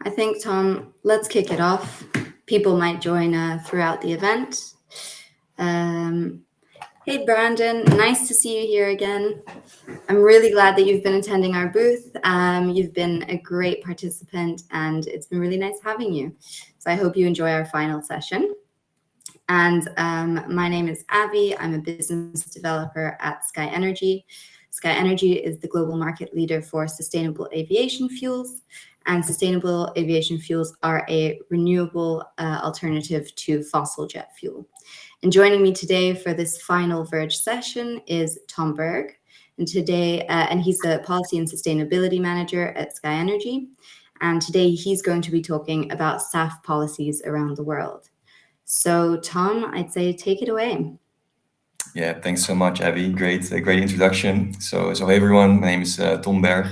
I think, Tom, let's kick it off. People might join throughout the event. Hey, Brandon, nice to see you here again. I'm really glad that you've been attending our booth. You've been a great participant, and it's been really nice having you. So I hope you enjoy our final session. And my name is Avi. I'm a business developer at SkyNRG. SkyNRG is the global market leader for sustainable aviation fuels. And sustainable aviation fuels are a renewable alternative to fossil jet fuel. And joining me today for this final Verge session is Tom Berg. And he's the Policy and Sustainability Manager at SkyNRG. And today he's going to be talking about SAF policies around the world. So Tom, I'd say take it away. Yeah, thanks so much, Abby. Great introduction. So hey everyone, my name is Tom Berg.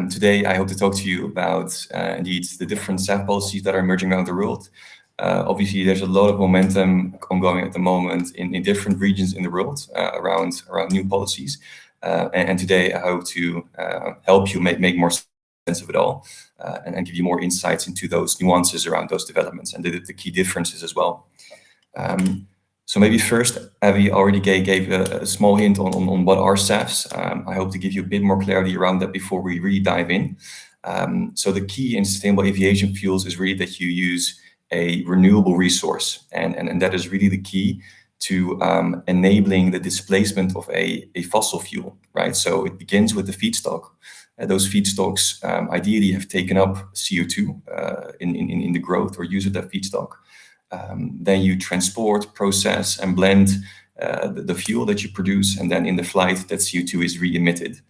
Today I hope to talk to you about indeed the different SAF policies that are emerging around the world. Obviously, there's a lot of momentum ongoing at the moment in different regions in the world around new policies. And today I hope to help you make more sense of it all and give you more insights into those nuances around those developments and the key differences as well. So maybe first, Avi already gave a small hint on what are SAFs. I hope to give you a bit more clarity around that before we really dive in. So the key in sustainable aviation fuels is really that you use a renewable resource, and that is really the key to enabling the displacement of a fossil fuel, right? So it begins with the feedstock. Those feedstocks ideally have taken up CO2 in the growth or use of that feedstock. Then you transport, process, and blend the fuel that you produce, and then in the flight, that CO2 is re-emitted.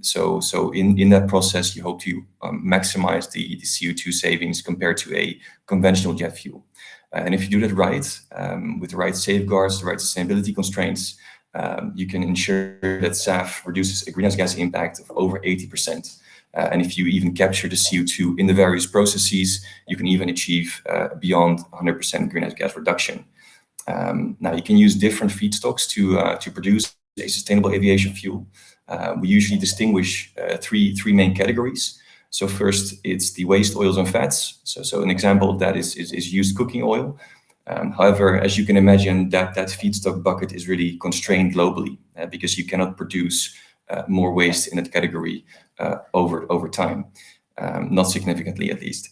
So in that process, you hope to maximize the CO2 savings compared to a conventional jet fuel. And if you do that right, with the right safeguards, the right sustainability constraints, you can ensure that SAF reduces a greenhouse gas impact of over 80%. And if you even capture the CO2 in the various processes, you can even achieve beyond 100% greenhouse gas reduction. Now, you can use different feedstocks to produce a sustainable aviation fuel. We usually distinguish three main categories. So first, it's the waste oils and fats. So an example of that is used cooking oil. However, as you can imagine, that feedstock bucket is really constrained globally because you cannot produce more waste in that category over time, not significantly at least.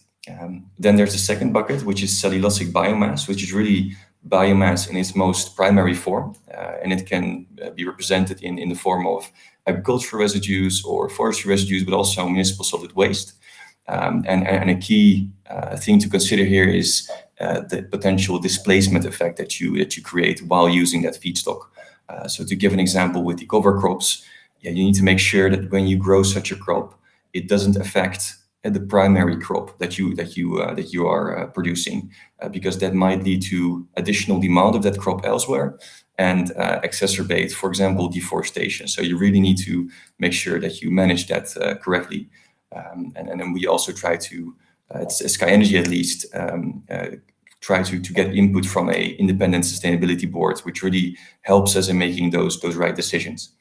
Then there's the second bucket, which is cellulosic biomass, which is really biomass in its most primary form, and it can be represented in the form of agricultural residues or forestry residues, but also municipal solid waste. And a key thing to consider here is the potential displacement effect that you create while using that feedstock. So to give an example with the cover crops, you need to make sure that when you grow such a crop, it doesn't affect the primary crop that you are producing, because that might lead to additional demand of that crop elsewhere and exacerbate, for example, deforestation. So you really need to make sure that you manage that correctly. And then we also try to, at SkyNRG at least, try to get input from a independent sustainability board, which really helps us in making those right decisions.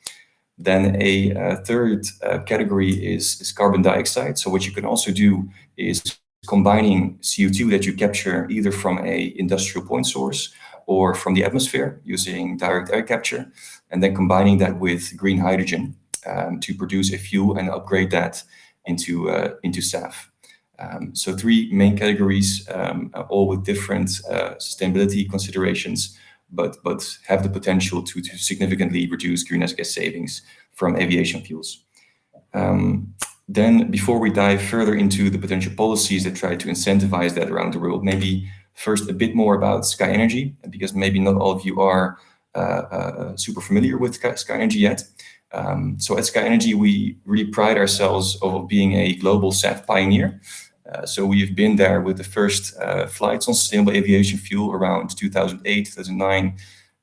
Then a third category is carbon dioxide. So what you can also do is combining CO2 that you capture either from a industrial point source or from the atmosphere using direct air capture, and then combining that with green hydrogen to produce a fuel and upgrade that into SAF. So three main categories, all with different sustainability considerations, but have the potential to significantly reduce greenhouse gas savings from aviation fuels. Then before we dive further into the potential policies that try to incentivize that around the world, maybe first a bit more about SkyNRG, because maybe not all of you are super familiar with SkyNRG yet. So at SkyNRG, we really pride ourselves of being a global SAF pioneer. So we've been there with the first flights on sustainable aviation fuel around 2008, 2009,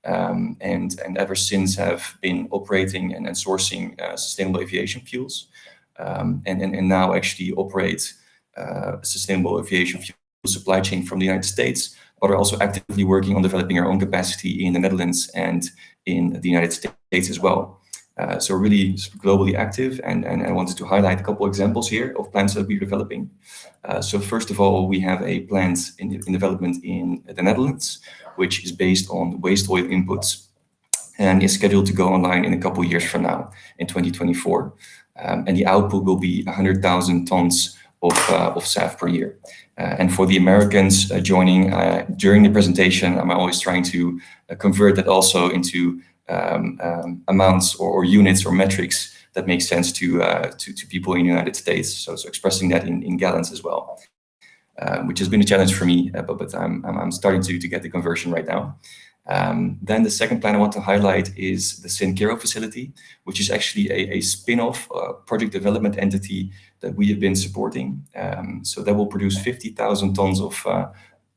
and ever since have been operating and sourcing sustainable aviation fuels, and now actually operate sustainable aviation fuel supply chain from the United States, but are also actively working on developing our own capacity in the Netherlands and in the United States as well. So really globally active, and I wanted to highlight a couple examples here of plants that we're developing. So first of all, we have a plant in development in the Netherlands, which is based on waste oil inputs and is scheduled to go online in a couple of years from now, in 2024. And the output will be 100,000 tons of SAF per year. And for the Americans joining during the presentation, I'm always trying to convert that also into amounts or units or metrics that make sense to people in the United States. So expressing that in gallons as well, which has been a challenge for me, but I'm starting to get the conversion right now. Then the second plant I want to highlight is the Sincero facility, which is actually a spin-off project development entity that we have been supporting. So that will produce 50,000 tons of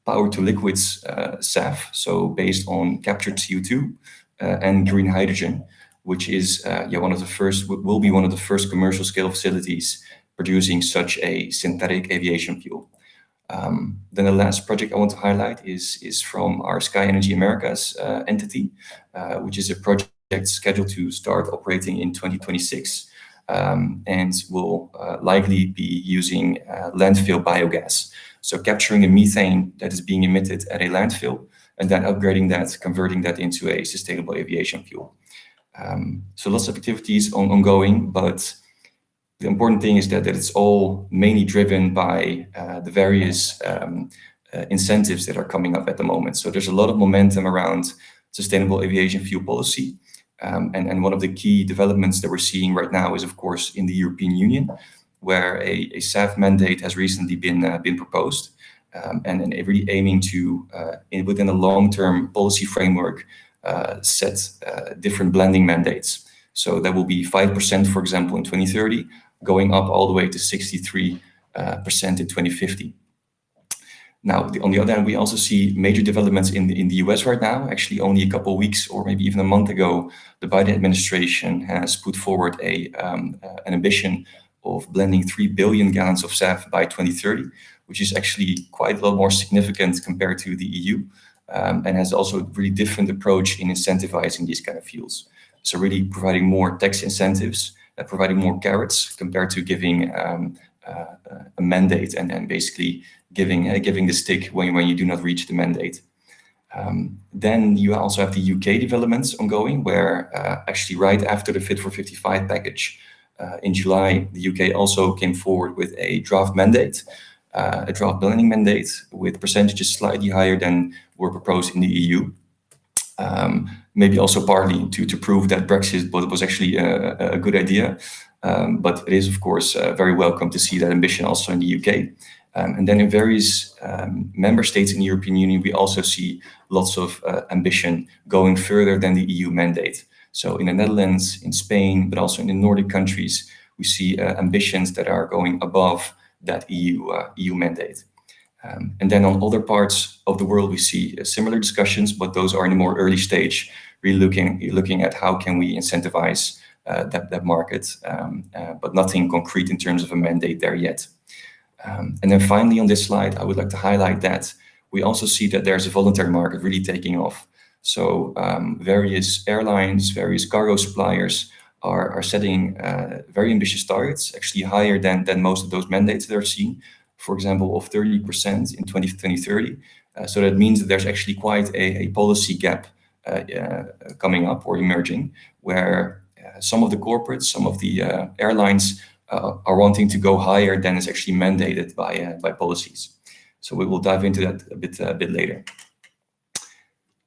power to liquids SAF, so based on captured CO2 and green hydrogen, which is will be one of the first commercial scale facilities producing such a synthetic aviation fuel. Then the last project I want to highlight is from our SkyNRG Americas entity, which is a project scheduled to start operating in 2026, and will likely be using landfill biogas. So capturing the methane that is being emitted at a landfill and then upgrading that, converting that into a sustainable aviation fuel. So lots of activities ongoing, but the important thing is that it's all mainly driven by the various incentives that are coming up at the moment. So there's a lot of momentum around sustainable aviation fuel policy. And one of the key developments that we're seeing right now is, of course, in the European Union, where a SAF mandate has recently been proposed, and really aiming to, within a long-term policy framework, set different blending mandates. So that will be 5%, for example, in 2030, going up all the way to 63% in 2050. Now, on the other hand, we also see major developments in the US right now. Actually, only a couple of weeks or maybe even a month ago, the Biden administration has put forward an ambition of blending 3 billion gallons of SAF by 2030, which is actually quite a lot more significant compared to the EU, and has also a really different approach in incentivizing these kind of fuels. So really providing more tax incentives, providing more carrots compared to giving a mandate and basically giving the stick when you do not reach the mandate. Then you also have the UK developments ongoing, where actually right after the Fit for 55 package in July, the UK also came forward with a draft mandate, a draft blending mandate with percentages slightly higher than were proposed in the EU. Maybe also partly to prove that Brexit was actually a good idea. But it is, of course, very welcome to see that ambition also in the UK. And then in various member states in the European Union, we also see lots of ambition going further than the EU mandate. So in the Netherlands, in Spain, but also in the Nordic countries, we see ambitions that are going above that EU mandate. And then on other parts of the world, we see similar discussions, but those are in a more early stage, really looking at how can we incentivize that market, but nothing concrete in terms of a mandate there yet. And then finally on this slide, I would like to highlight that we also see that there's a voluntary market really taking off. So various airlines, various cargo suppliers are setting very ambitious targets, actually higher than most of those mandates that are seen. For example, of 30% in 2030. So that means that there's actually quite a policy gap coming up or emerging, where some of the corporates, some of the airlines are wanting to go higher than is actually mandated by policies. So we will dive into that a bit later.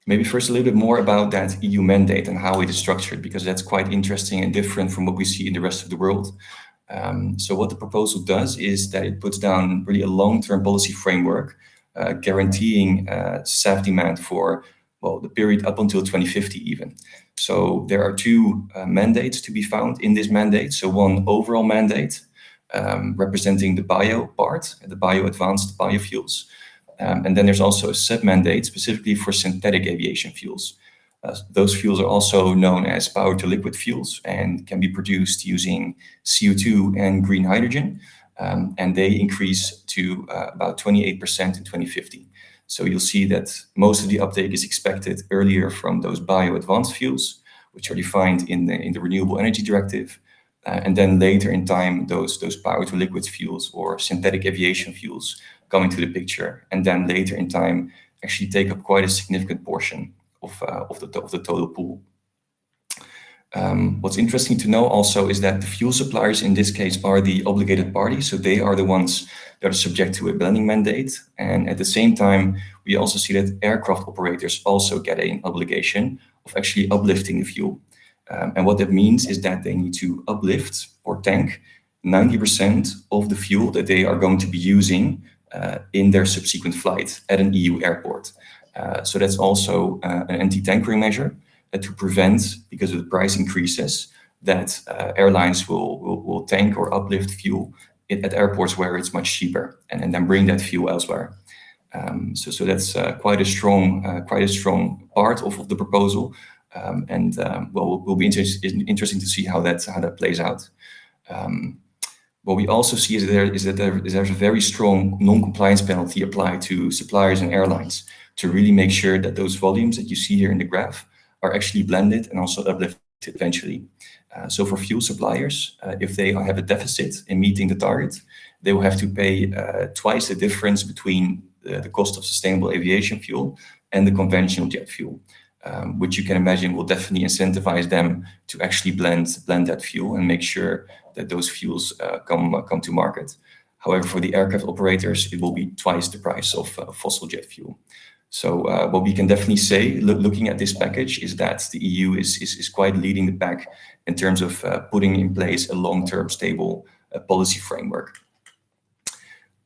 Maybe first a little bit more about that EU mandate and how it is structured, because that's quite interesting and different from what we see in the rest of the world. So what the proposal does is that it puts down really a long-term policy framework, guaranteeing SAF demand for, the period up until 2050 even. So there are two mandates to be found in this mandate. So one overall mandate representing the bio part, the bio-advanced biofuels. And then there's also a sub-mandate specifically for synthetic aviation fuels. Those fuels are also known as power-to-liquid fuels and can be produced using CO2 and green hydrogen, and they increase to about 28% in 2050. So you'll see that most of the uptake is expected earlier from those bio-advanced fuels, which are defined in the Renewable Energy Directive. And then later in time, those power to liquids fuels or synthetic aviation fuels come into the picture, and then later in time actually take up quite a significant portion of the total pool. What's interesting to know also is that the fuel suppliers in this case are the obligated parties, so they are the ones that are subject to a blending mandate. And at the same time, we also see that aircraft operators also get an obligation of actually uplifting the fuel. And what that means is that they need to uplift or tank 90% of the fuel that they are going to be using in their subsequent flight at an EU airport. So that's also an anti-tankering measure to prevent, because of the price increases, that airlines will tank or uplift fuel at airports where it's much cheaper, and then bring that fuel elsewhere. So that's quite a strong part of the proposal, and will be interesting to see how that plays out. What we also see is that there's a very strong non-compliance penalty applied to suppliers and airlines to really make sure that those volumes that you see here in the graph are actually blended and also uplifted eventually. So for fuel suppliers, if they have a deficit in meeting the target, they will have to pay twice the difference between the cost of sustainable aviation fuel and the conventional jet fuel, which you can imagine will definitely incentivize them to actually blend that fuel and make sure that those fuels come to market. However, for the aircraft operators, it will be twice the price of fossil jet fuel. So what we can definitely say, looking at this package, is that the EU is quite leading the pack in terms of putting in place a long-term stable policy framework.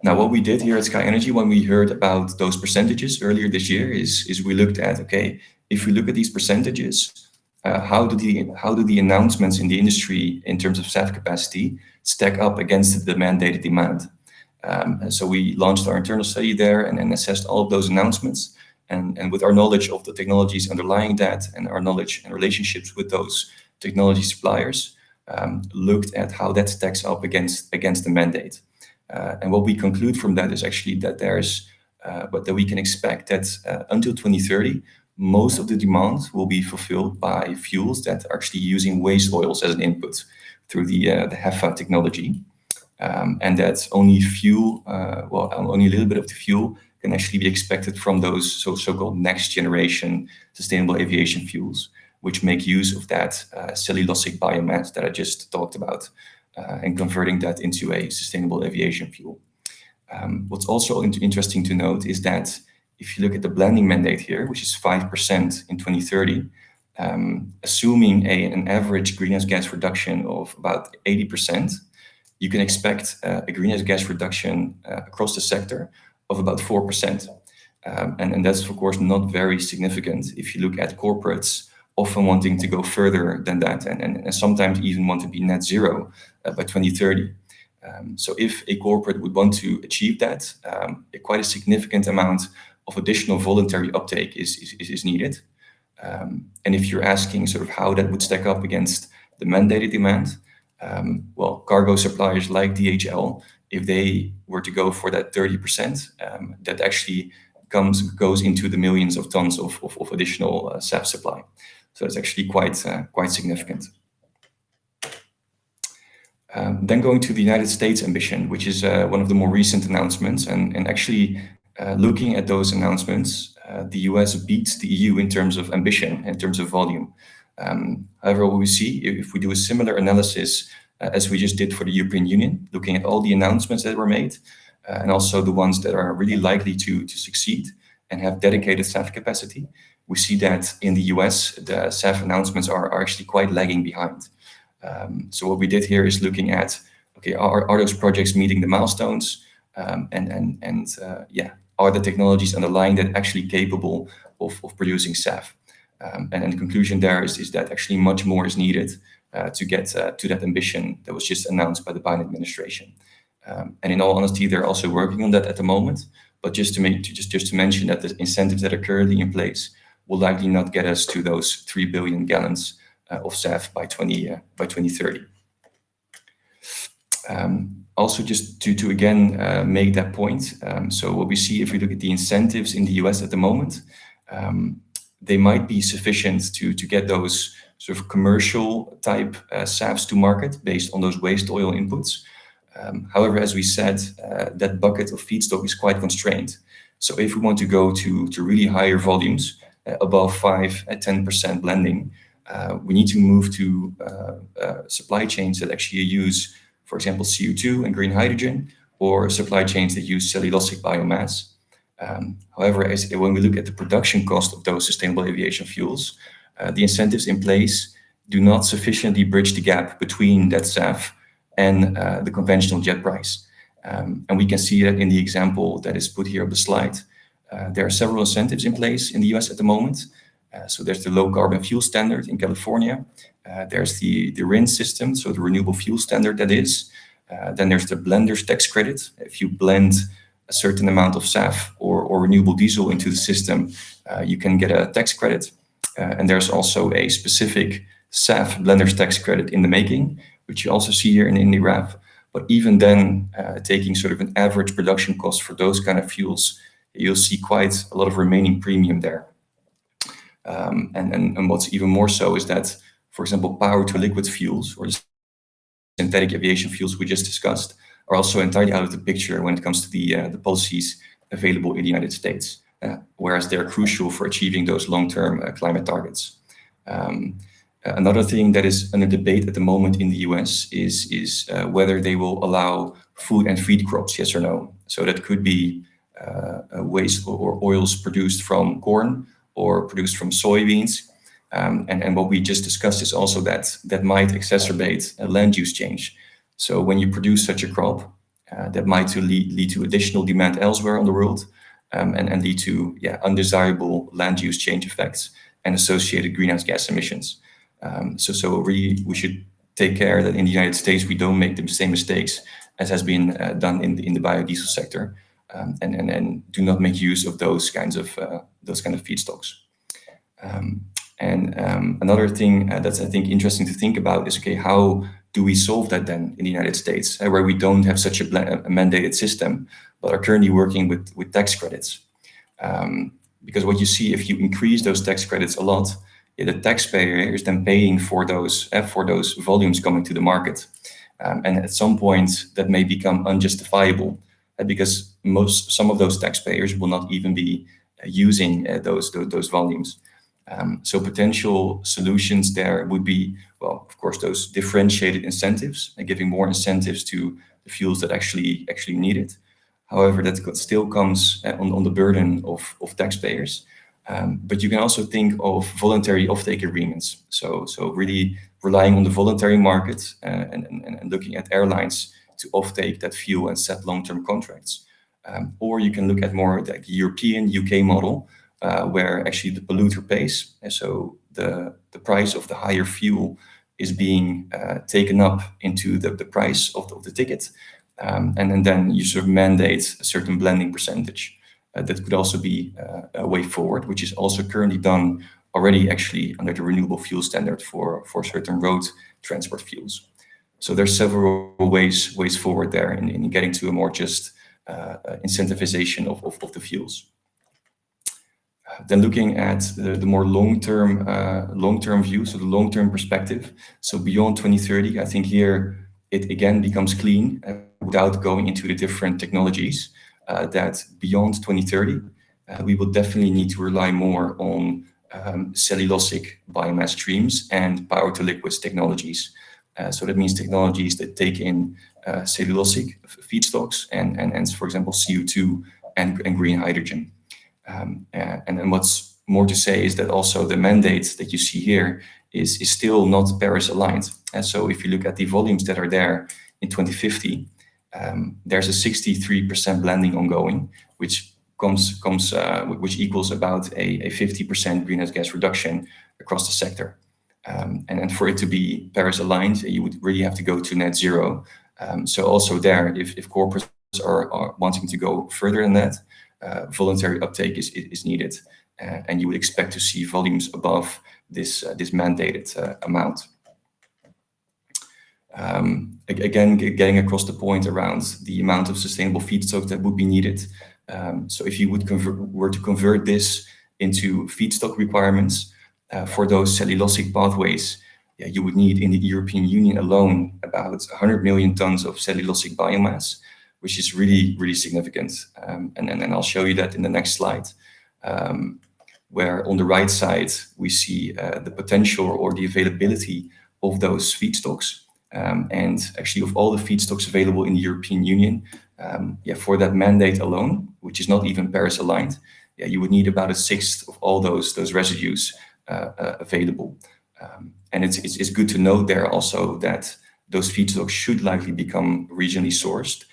Now, what we did here at SkyNRG when we heard about those percentages earlier this year is we looked at, okay, if we look at these percentages, how do the announcements in the industry in terms of SAF capacity stack up against the mandated demand? And so we launched our internal study there and assessed all of those announcements. And with our knowledge of the technologies underlying that and our knowledge and relationships with those technology suppliers, looked at how that stacks up against the mandate. And what we conclude from that is actually that that we can expect that until 2030, most of the demand will be fulfilled by fuels that are actually using waste oils as an input through the HEFA technology. And that's only only a little bit of the fuel can actually be expected from those so-called next generation sustainable aviation fuels, which make use of that cellulosic biomass that I just talked about, and converting that into a sustainable aviation fuel. What's also interesting to note is that if you look at the blending mandate here, which is 5% in 2030, assuming an average greenhouse gas reduction of about 80%, you can expect a greenhouse gas reduction across the sector of about 4%. And that's, of course, not very significant if you look at corporates often wanting to go further than that and sometimes even want to be net zero by 2030. So if a corporate would want to achieve that, quite a significant amount of additional voluntary uptake is needed. And if you're asking sort of how that would stack up against the mandated demand, cargo suppliers like DHL, if they were to go for that 30%, that actually goes into the millions of tons of additional SAF supply. So it's actually quite significant. Then going to the United States ambition, which is one of the more recent announcements, and actually looking at those announcements, the US beats the EU in terms of ambition, in terms of volume. However, what we see, if we do a similar analysis as we just did for the European Union, looking at all the announcements that were made, and also the ones that are really likely to succeed and have dedicated SAF capacity, we see that in the US, the SAF announcements are actually quite lagging behind. So what we did here is looking at, okay, are those projects meeting the milestones? Are the technologies underlying that actually capable of producing SAF? And the conclusion there is that actually much more is needed to get to that ambition that was just announced by the Biden administration. And in all honesty, they're also working on that at the moment. But just to mention that the incentives that are currently in place will likely not get us to those 3 billion gallons of SAF by 2030. Also, just to again make that point. So what we see if we look at the incentives in the US at the moment, they might be sufficient to get those sort of commercial type SAFs to market based on those waste oil inputs. However, as we said, that bucket of feedstock is quite constrained. So if we want to go to really higher volumes, above 5-10% blending, we need to move to supply chains that actually use, for example, CO2 and green hydrogen, or supply chains that use cellulosic biomass. However, when we look at the production cost of those sustainable aviation fuels, the incentives in place do not sufficiently bridge the gap between that SAF and the conventional jet price. And we can see that in the example that is put here on the slide. There are several incentives in place in the US at the moment. So there's the low carbon fuel standard in California. There's the RIN system, so the renewable fuel standard that is. Then there's the blender's tax credit. If you blend a certain amount of SAF or renewable diesel into the system, you can get a tax credit. And there's also a specific SAF blender's tax credit in the making, which you also see here in the graph. But even then, taking sort of an average production cost for those kind of fuels, you'll see quite a lot of remaining premium there. And what's even more so is that, for example, power to liquid fuels or the synthetic aviation fuels we just discussed are also entirely out of the picture when it comes to the policies available in the United States, whereas they're crucial for achieving those long-term climate targets. Another thing that is under debate at the moment in the US is whether they will allow food and feed crops, yes or no. So that could be waste or oils produced from corn or produced from soybeans. And what we just discussed is also that might exacerbate a land use change. So when you produce such a crop, that might lead to additional demand elsewhere on the world, and lead to undesirable land use change effects and associated greenhouse gas emissions. So really, we should take care that in the United States we don't make the same mistakes as has been done in the biodiesel sector, and do not make use of those kind of feedstocks. Another thing that's I think interesting to think about is, okay, how do we solve that then in the United States, where we don't have such a mandated system, but are currently working with tax credits? Because what you see, if you increase those tax credits a lot, the taxpayer is then paying for those volumes coming to the market, and at some point that may become unjustifiable, because some of those taxpayers will not even be using those volumes. So potential solutions there would be, well, of course, those differentiated incentives and giving more incentives to the fuels that actually need it. However, that still comes on the burden of taxpayers. But you can also think of voluntary offtake agreements. So really relying on the voluntary market and looking at airlines to offtake that fuel and set long-term contracts. Or you can look at more like the European UK model, where actually the polluter pays. And so the price of the higher fuel is being taken up into the price of the ticket. And then you sort of mandate a certain blending percentage. That could also be a way forward, which is also currently done already actually under the renewable fuel standard for certain road transport fuels. So there's several ways forward there in getting to a more just incentivization of the fuels. Then looking at the more long-term view, so the long-term perspective. So beyond 2030, I think here it again becomes clean without going into the different technologies. That beyond 2030, we will definitely need to rely more on cellulosic biomass streams and power to liquids technologies. So that means technologies that take in cellulosic feedstocks and for example, CO2 and green hydrogen. And then what's more to say is that also the mandate that you see here is still not Paris aligned. And so if you look at the volumes that are there in 2050, there's a 63% blending ongoing, which equals about a 50% greenhouse gas reduction across the sector. And for it to be Paris aligned, you would really have to go to net zero. So also there, if corporates are wanting to go further than that, voluntary uptake is needed, and you would expect to see volumes above this mandated amount. Again, getting across the point around the amount of sustainable feedstock that would be needed. So if you were to convert this into feedstock requirements, For those cellulosic pathways, you would need in the European Union alone about 100 million tons of cellulosic biomass, which is really, really significant. And I'll show you that in the next slide, where on the right side, we see the potential or the availability of those feedstocks. And actually of all the feedstocks available in the European Union, for that mandate alone, which is not even Paris aligned, you would need about 1/6 of all those residues available. And it's good to note there also that those feedstocks should likely become regionally sourced,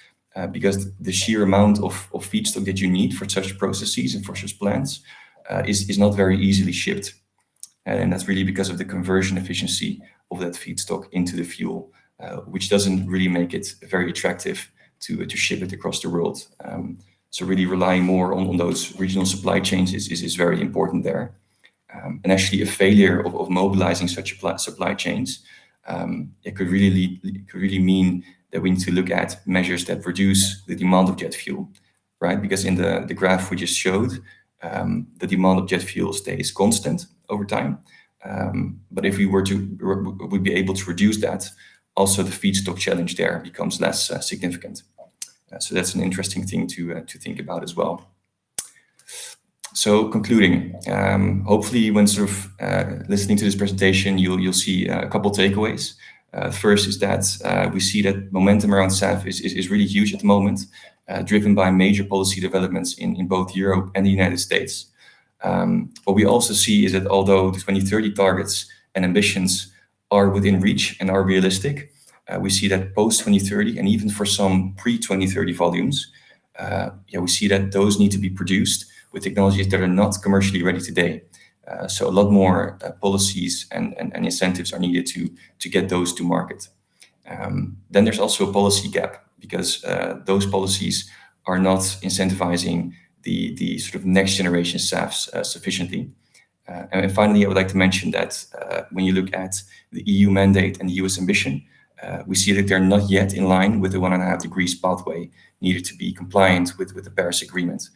because the sheer amount of feedstock that you need for such processes and for such plants is not very easily shipped. And that's really because of the conversion efficiency of that feedstock into the fuel, which doesn't really make it very attractive to ship it across the world. So really relying more on those regional supply chains is very important there. And actually a failure of mobilizing such supply chains, it could really mean that we need to look at measures that reduce the demand of jet fuel, right? Because in the graph we just showed, the demand of jet fuel stays constant over time. But if we would be able to reduce that, also the feedstock challenge there becomes less significant. So that's an interesting thing to think about as well. So concluding, hopefully when sort of listening to this presentation, you'll see a couple takeaways. First is that we see that momentum around SAF is really huge at the moment, driven by major policy developments in both Europe and the United States. What we also see is that although the 2030 targets and ambitions are within reach and are realistic, we see that post 2030 and even for some pre-2030 volumes, we see that those need to be produced with technologies that are not commercially ready today. So a lot more policies and incentives are needed to get those to market. Then there's also a policy gap because those policies are not incentivizing the sort of next generation SAFs sufficiently. And finally, I would like to mention that when you look at the EU mandate and the US ambition, we see that they're not yet in line with the 1.5 degrees pathway needed to be compliant with the Paris Agreement.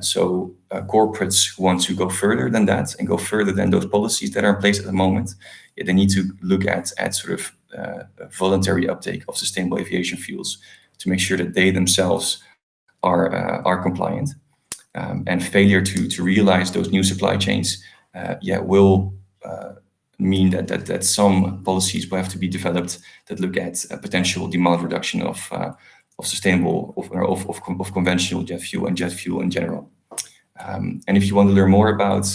So corporates who want to go further than that and go further than those policies that are in place at the moment, they need to look at sort of voluntary uptake of sustainable aviation fuels to make sure that they themselves are compliant. And failure to realize those new supply chains will mean that some policies will have to be developed that look at a potential demand reduction of sustainable of conventional jet fuel and jet fuel in general. And if you want to learn more about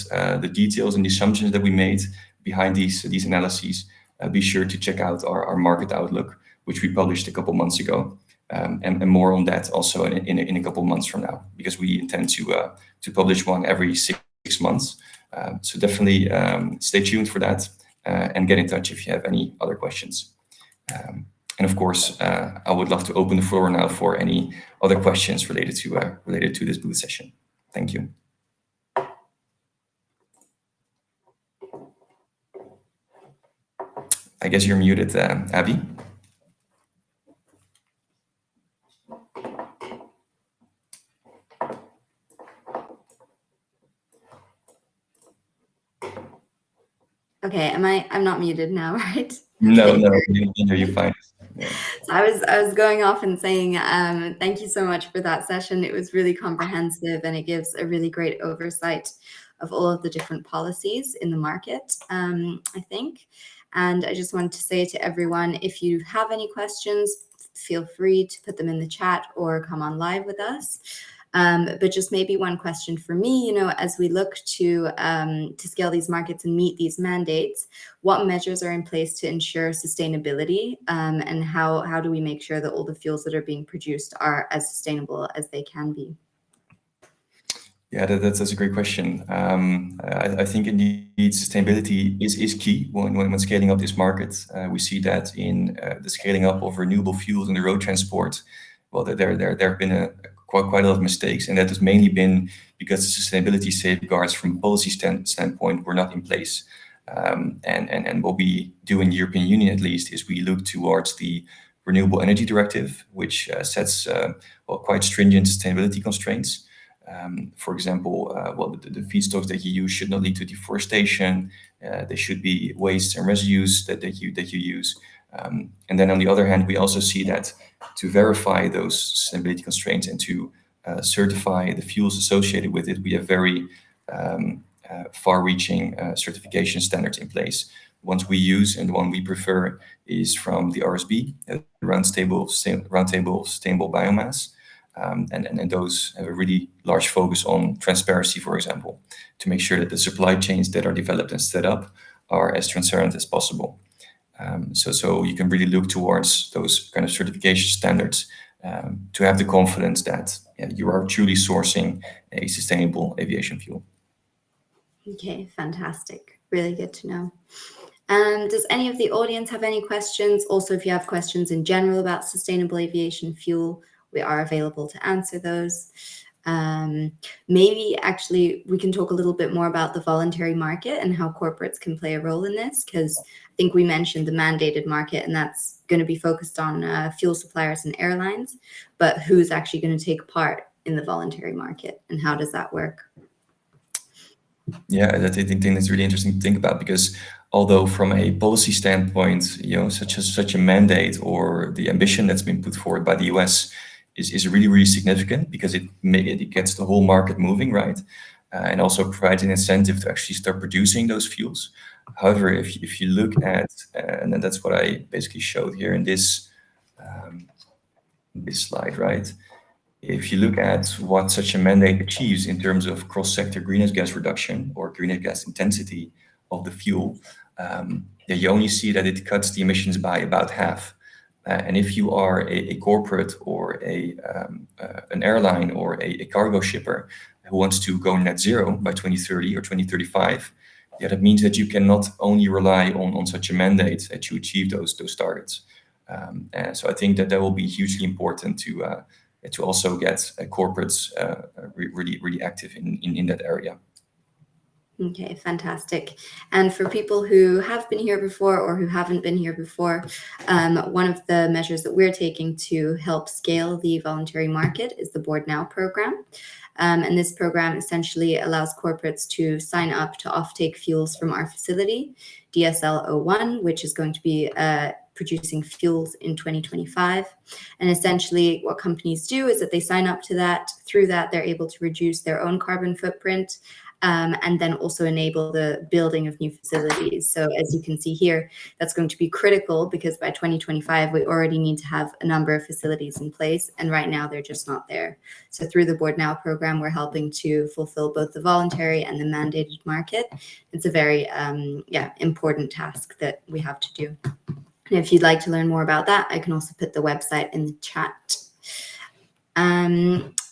the details and the assumptions that we made behind these analyses, be sure to check out our market outlook, which we published a couple months ago, and more on that also in a couple months from now, because we intend to publish one every 6 months. So definitely stay tuned for that and get in touch if you have any other questions. And of course, I would love to open the floor now for any other questions related to this booth session. Thank you. I guess you're muted, Abby. Okay, I'm not muted now, right? No, you're fine. Yeah. So I was going off and saying thank you so much for that session. It was really comprehensive and it gives a really great oversight of all of the different policies in the market, I think. And I just wanted to say to everyone, if you have any questions, feel free to put them in the chat or come on live with us. But just maybe one question for me, as we look to scale these markets and meet these mandates, what measures are in place to ensure sustainability, and how do we make sure that all the fuels that are being produced are as sustainable as they can be? Yeah, that's a great question. I think indeed sustainability is key when scaling up this market. We see that in the scaling up of renewable fuels in the road transport. Well, there have been quite a lot of mistakes, and that has mainly been because the sustainability safeguards from a policy standpoint were not in place. And what we do in the European Union, at least, is we look towards the Renewable Energy Directive, which sets quite stringent sustainability constraints. For example, the feedstocks that you use should not lead to deforestation. They should be wastes and residues that you use. And then on the other hand, we also see that to verify those sustainability constraints and to certify the fuels associated with it, we have very far-reaching certification standards in place. The ones we use and the one we prefer is from the RSB, the Roundtable Sustainable Biomass. And those have a really large focus on transparency, for example, to make sure that the supply chains that are developed and set up are as transparent as possible. So you can really look towards those kind of certification standards to have the confidence that you are truly sourcing a sustainable aviation fuel. Okay, fantastic. Really good to know. Does any of the audience have any questions? Also, if you have questions in general about sustainable aviation fuel, we are available to answer those. Maybe actually we can talk a little bit more about the voluntary market and how corporates can play a role in this, because I think we mentioned the mandated market, and that's going to be focused on fuel suppliers and airlines, but who's actually going to take part in the voluntary market and how does that work? Yeah, I think that's really interesting to think about, because although from a policy standpoint, such a mandate or the ambition that's been put forward by the US is really, really significant, because it gets the whole market moving, right? And also provides an incentive to actually start producing those fuels. However, if you look at, and then that's what I basically showed here in this slide, right? If you look at what such a mandate achieves in terms of cross-sector greenhouse gas reduction or greenhouse gas intensity of the fuel, you only see that it cuts the emissions by about half. And if you are a corporate or an airline or a cargo shipper who wants to go net zero by 2030 or 2035, that means that you cannot only rely on such a mandate to achieve those targets. And so I think that will be hugely important to also get corporates really active in that area. Okay, fantastic. And for people who have been here before or who haven't been here before, one of the measures that we're taking to help scale the voluntary market is the Board Now program. And this program essentially allows corporates to sign up to offtake fuels from our facility, DSL01, which is going to be producing fuels in 2025. And essentially what companies do is that they sign up to that. Through that, they're able to reduce their own carbon footprint, and then also enable the building of new facilities. So as you can see here, that's going to be critical, because by 2025, we already need to have a number of facilities in place. And right now they're just not there. So through the Board Now program, we're helping to fulfill both the voluntary and the mandated market. It's a very important task that we have to do. And if you'd like to learn more about that, I can also put the website in the chat.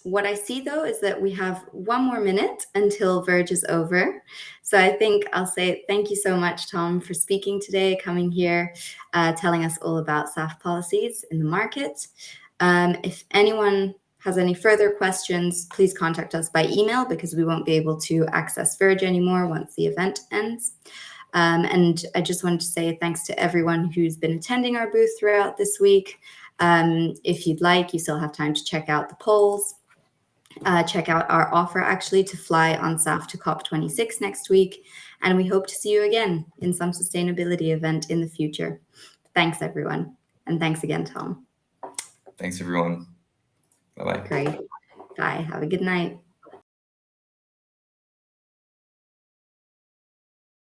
What I see, though, is that we have 1 more minute until Verge is over. So I think I'll say thank you so much, Tom, for speaking today, coming here, telling us all about SAF policies in the market. If anyone has any further questions, please contact us by email, because we won't be able to access Verge anymore once the event ends. And I just wanted to say thanks to everyone who's been attending our booth throughout this week. If you'd like, you still have time to check out the polls. Check out our offer, actually, to fly on SAF to COP26 next week. And we hope to see you again in some sustainability event in the future. Thanks, everyone. And thanks again, Tom. Thanks, everyone. Bye-bye. Great. Bye. Have a good night.